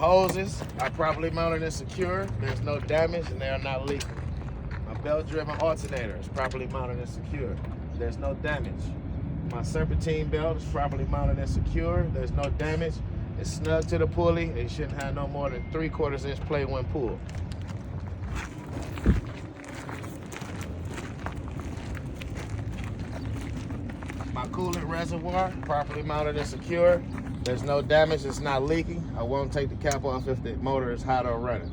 hoses are properly mounted and secure. There's no damage and they are not leaking. My belt-driven alternator is properly mounted and secure. There's no damage. My serpentine belt is properly mounted and secure. There's no damage. It's snug to the pulley. It shouldn't have no more than 3/4 inch play when pulled. My coolant reservoir, properly mounted and secure. There's no damage, it's not leaking. I won't take the cap off if the motor is hot or running.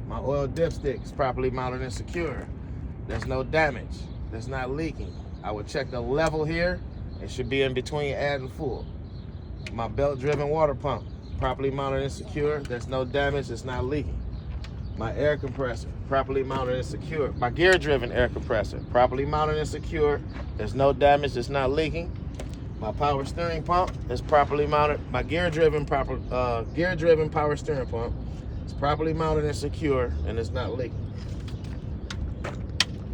My oil dipstick is properly mounted and secure. There's no damage, it's not leaking. I would check the level here. It should be in between add and full. My belt-driven water pump, properly mounted and secure. There's no damage, it's not leaking. My air compressor, properly mounted and secure. My gear-driven air compressor, properly mounted and secure. There's no damage, it's not leaking. My power steering pump is properly mounted. My gear-driven power steering pump is properly mounted and secure, and it's not leaking.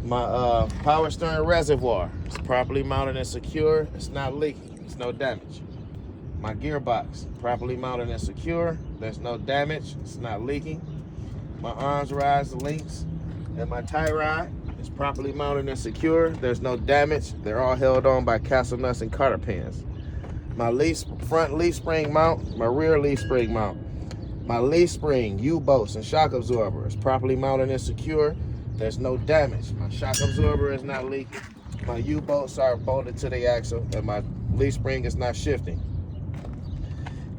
My power steering reservoir is properly mounted and secure. It's not leaking. It's no damage. My gearbox, properly mounted and secure. There's no damage. It's not leaking. My arms, rods, links, and my tie rod is properly mounted and secure. There's no damage. They're all held on by castle nuts and cotter pins. My front leaf spring mount, my rear leaf spring mount. My leaf spring, U-bolts, and shock absorber is properly mounted and secure. There's no damage. My shock absorber is not leaking. My U-bolts are bolted to the axle, and my leaf spring is not shifting.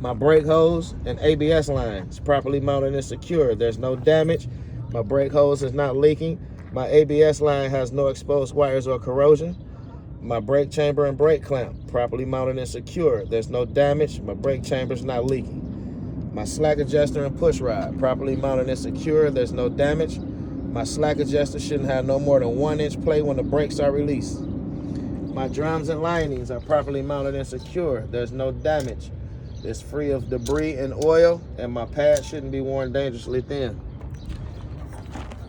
My brake hose and ABS line is properly mounted and secure. There's no damage. My brake hose is not leaking. My ABS line has no exposed wires or corrosion. My brake chamber and brake clamp, properly mounted and secure. There's no damage. My brake chamber is not leaking. My slack adjuster and push rod, properly mounted and secure. There's no damage. My slack adjuster shouldn't have no more than 1 inch play when the brakes are released. My drums and linings are properly mounted and secure. There's no damage. It's free of debris and oil, and my pads shouldn't be worn dangerously thin.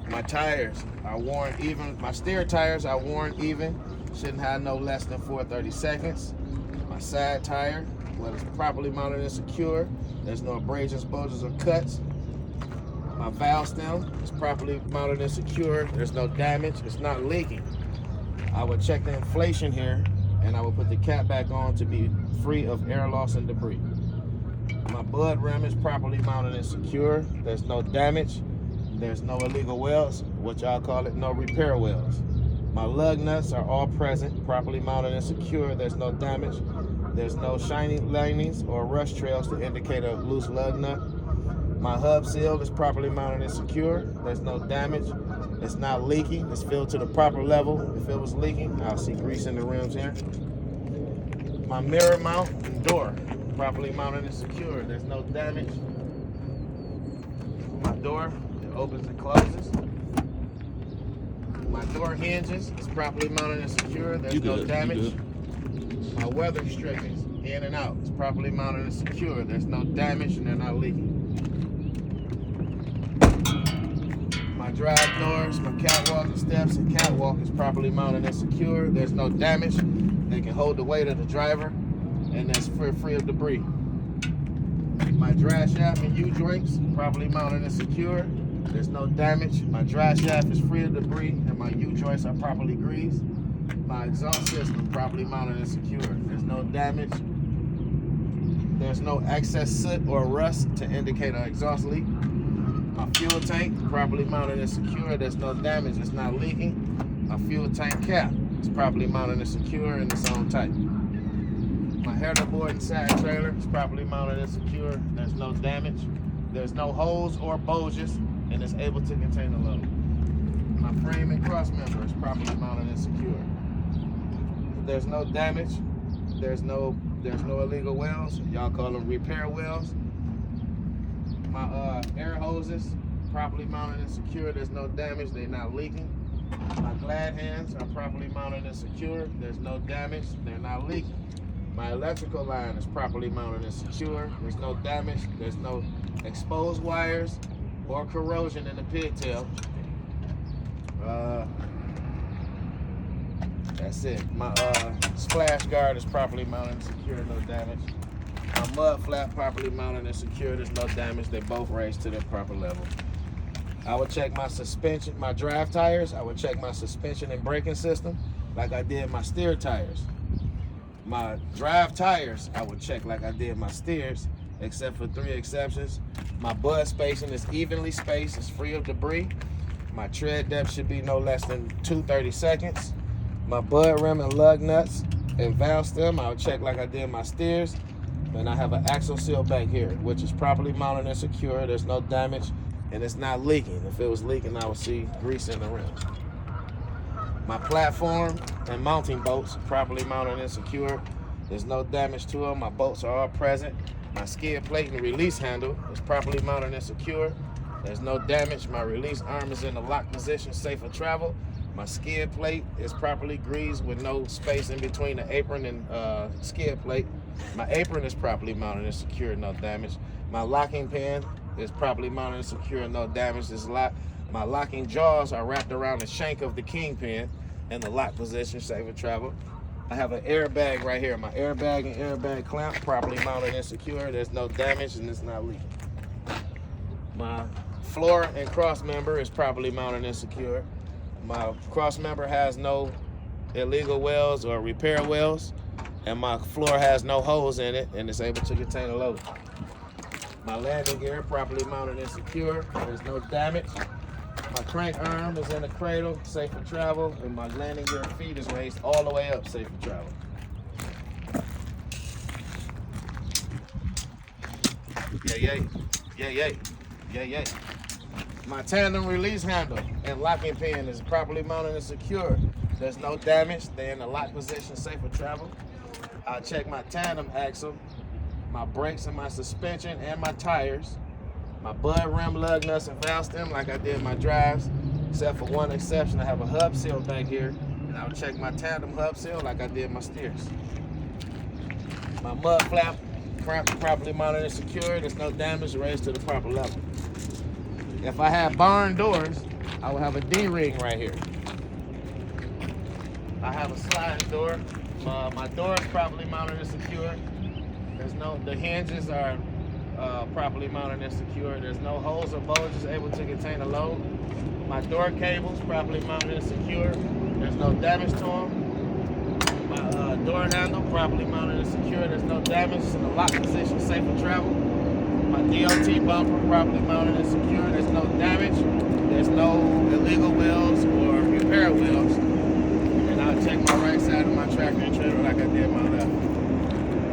My tires are worn even. My steer tires are worn even. Shouldn't have no less than 4/32. My side tire, well, it's properly mounted and secure. There's no abrasions, bulges, or cuts. My valve stem is properly mounted and secure. There's no damage. It's not leaking. I would check the inflation here, and I would put the cap back on to be free of air loss and debris. My bud rim is properly mounted and secure. There's no damage. There's no illegal welds, which I'll call it no repair welds. My lug nuts are all present, properly mounted and secure. There's no damage. There's no shiny linings or rust trails to indicate a loose lug nut. My hub seal is properly mounted and secure. There's no damage. It's not leaking. It's filled to the proper level. If it was leaking, I'll see grease in the rims here. My mirror mount and door, properly mounted and secure. There's no damage. My door, it opens and closes. My door hinges is properly mounted and secure. There's no damage. My weather strippings, in and out, is properly mounted and secure. There's no damage and they're not leaking. My drive doors, my catwalk and steps and catwalk is properly mounted and secure. There's no damage. They can hold the weight of the driver, and that's free of debris. My drive shaft and U-joints, properly mounted and secure. There's no damage. My drive shaft is free of debris, and my U-joints are properly greased. My exhaust system, properly mounted and secure. There's no damage. There's no excess soot or rust to indicate an exhaust leak. My fuel tank, properly mounted and secure. There's no damage. It's not leaking. My fuel tank cap is properly mounted and secure in its own type. My header board and side trailer is properly mounted and secure. There's no damage. There's no holes or bulges, and it's able to contain a load. My frame and cross member is properly mounted and secure. There's no damage. There's no illegal welds. Y'all call them repair welds. My air hoses, properly mounted and secure. There's no damage. They're not leaking. My glad hands are properly mounted and secure. There's no damage. They're not leaking. My electrical line is properly mounted and secure. There's no damage. There's no exposed wires or corrosion in the pigtail. That's it. My splash guard is properly mounted and secure. No damage. My mud flap properly mounted and secure. There's no damage. They both raised to their proper level. I would check my suspension, my drive tires. I would check my suspension and braking system like I did my steer tires. My drive tires, I would check like I did my steers, except for 3 exceptions. My bud spacing is evenly spaced. It's free of debris. My tread depth should be no less than 2/32. My bud rim and lug nuts and valve stem, I would check like I did my steers. And I have an axle seal back here, which is properly mounted and secure. There's no damage, and it's not leaking. If it was leaking, I would see grease in the rim. My platform and mounting bolts properly mounted and secure. There's no damage to them. My bolts are all present. My skid plate and release handle is properly mounted and secure. There's no damage. My release arm is in the lock position, safe for travel. My skid plate is properly greased with no space in between the apron and skid plate. My apron is properly mounted and secure, no damage. My locking pin is properly mounted and secure, no damage. My locking jaws are wrapped around the shank of the kingpin in the lock position, safe for travel. I have an airbag right here. My airbag and airbag clamp properly mounted and secure. There's no damage and it's not leaking. My floor and cross member is properly mounted and secure. My cross member has no illegal welds or repair welds, and my floor has no holes in it and it's able to contain a load. My landing gear properly mounted and secure. There's no damage. My crank arm is in the cradle, safe for travel, and my landing gear feet is raised all the way up, safe for travel. Yeah. My tandem release handle and locking pin is properly mounted and secure. There's no damage. They're in the lock position, safe for travel. I'll check my tandem axle, my brakes and my suspension and my tires. My bud rim, lug nuts, and valve stem like I did my drives, except for 1 exception. I have a hub seal back here, and I'll check my tandem hub seal like I did my steers. My mud flap properly mounted and secure. There's no damage, raised to the proper level. If I had barn doors, I would have a D-ring right here. I have a sliding door. My door is properly mounted and secure. The hinges are properly mounted and secure. There's no holes or bulges able to contain a load. My door cables properly mounted and secure. There's no damage to them. My door handle properly mounted and secure. There's no damage. It's in the lock position, safe for travel. My DOT bumper properly mounted and secure. There's no damage. There's no illegal wheels or repair wheels. And I'll check my right side of my tractor and trailer like I did my left.